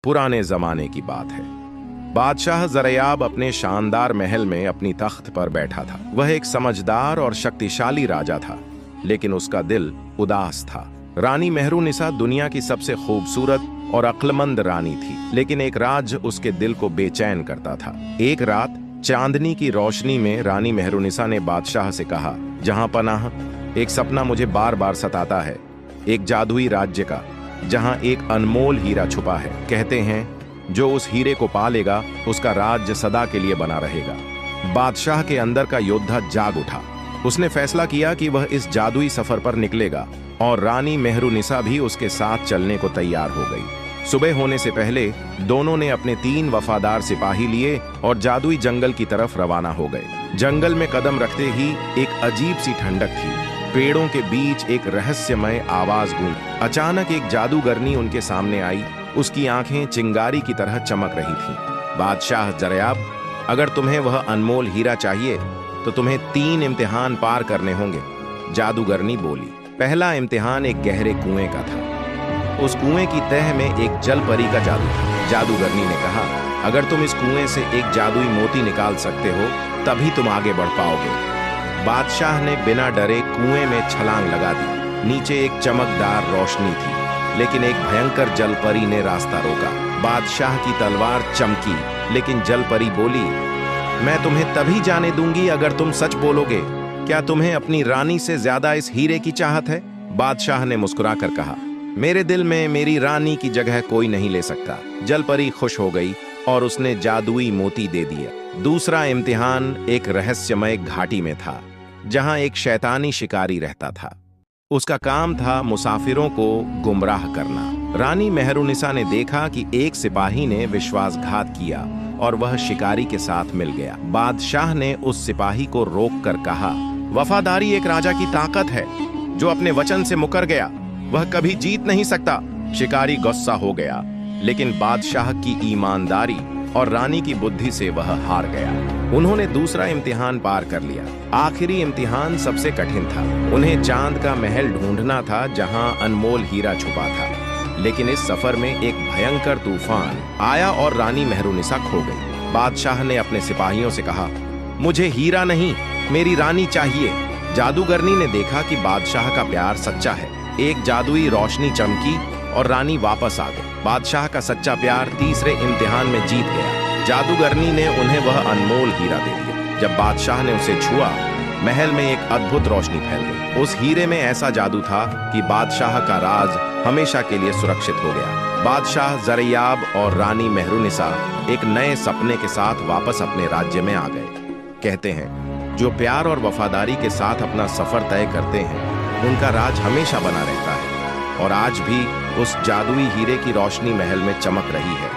पुराने जमाने की बात है। बादशाह ज़रयाब अपने शानदार महल में अपनी तख्त पर बैठा था। वह एक समझदार और शक्तिशाली राजा था, लेकिन उसका दिल उदास था। रानी मेहरुनिसा दुनिया की सबसे खूबसूरत और अक्लमंद रानी थी, लेकिन एक राज उसके दिल को बेचैन करता था। एक रात चांदनी की रोशनी में रानी मेहरुनिसा ने बादशाह से कहा, जहां पनाह, एक सपना मुझे बार बार सताता है, एक जादुई राज्य का जहां एक अनमोल हीरा छुपा है। कहते हैं जो उस हीरे को पा लेगा उसका राज्य सदा के लिए बना रहेगा। बादशाह के अंदर का योद्धा जाग उठा। उसने फैसला किया कि वह इस जादुई सफर पर निकलेगा और रानी मेहरुनिसा भी उसके साथ चलने को तैयार हो गई। सुबह होने से पहले दोनों ने अपने 3 वफादार सिपाही लिए और जादुई जंगल की तरफ रवाना हो गए। जंगल में कदम रखते ही एक अजीब सी ठंडक थी। पेड़ों के बीच एक रहस्यमय आवाज गूंजी। अचानक एक जादूगरनी उनके सामने आई। उसकी आंखें चिंगारी की तरह चमक रही थीं। बादशाह ज़रयाब, अगर तुम्हें वह अनमोल हीरा चाहिए तो तुम्हें 3 इम्तिहान पार करने होंगे। जादूगरनी बोली। पहला इम्तिहान एक गहरे कुएं का था। उस कुएं की तह में एक जल परी का जादू था। जादूगरनी ने कहा, अगर तुम इस कुएं से एक जादुई मोती निकाल सकते हो तभी तुम आगे बढ़ पाओगे। बादशाह ने बिना डरे कुएं में छलांग लगा दी। नीचे एक चमकदार रोशनी थी, लेकिन एक भयंकर जलपरी ने रास्ता रोका। बादशाह की तलवार चमकी, लेकिन जलपरी बोली, मैं तुम्हें तभी जाने दूंगी अगर तुम सच बोलोगे। क्या तुम्हें अपनी रानी से ज्यादा इस हीरे की चाहत है? बादशाह ने मुस्कुराकर कहा, मेरे दिल में मेरी रानी की जगह कोई नहीं ले सकता। जलपरी खुश हो गई और उसने जादुई मोती दे दिया। दूसरा इम्तिहान एक रहस्यमय घाटी में था, जहां एक शैतानी शिकारी रहता था। उसका काम था मुसाफिरों को गुमराह करना। रानी मेहरुनिसा ने देखा कि एक सिपाही ने विश्वासघात किया और वह शिकारी के साथ मिल गया। बादशाह ने उस सिपाही को रोककर कहा, वफादारी एक राजा की ताकत है। जो अपने वचन से मुकर गया वह कभी जीत नहीं सकता। शिकारी गुस्सा हो गया, लेकिन बादशाह की ईमानदारी और रानी की बुद्धि से वह हार गया। उन्होंने दूसरा इम्तिहान पार कर लिया। आखिरी इम्तिहान सबसे कठिन था। उन्हें चांद का महल ढूंढना था जहां अनमोल हीरा छुपा था। लेकिन इस सफर में एक भयंकर तूफान आया और रानी मेहरुनिसा खो गई। बादशाह ने अपने सिपाहियों से कहा, मुझे हीरा नहीं, मेरी रानी चाहिए। जादूगरनी ने देखा कि बादशाह का प्यार सच्चा है। एक जादुई रोशनी चमकी और रानी वापस आ गई। बादशाह का सच्चा प्यार तीसरे इम्तिहान में जीत गया। जादूगरनी ने उन्हें वह अनमोल हीरा दे दिया। जब बादशाह ने उसे छुआ, महल में एक अद्भुत रोशनी फैल गई। उस हीरे में ऐसा जादू था कि बादशाह का राज हमेशा के लिए सुरक्षित हो गया। बादशाह ज़रयाब और रानी मेहरुनिसा एक नए सपने के साथ वापस अपने राज्य में आ गए। कहते हैं, जो प्यार और वफादारी के साथ अपना सफर तय करते हैं उनका राज हमेशा बना रहता है। और आज भी उस जादुई हीरे की रोशनी महल में चमक रही है।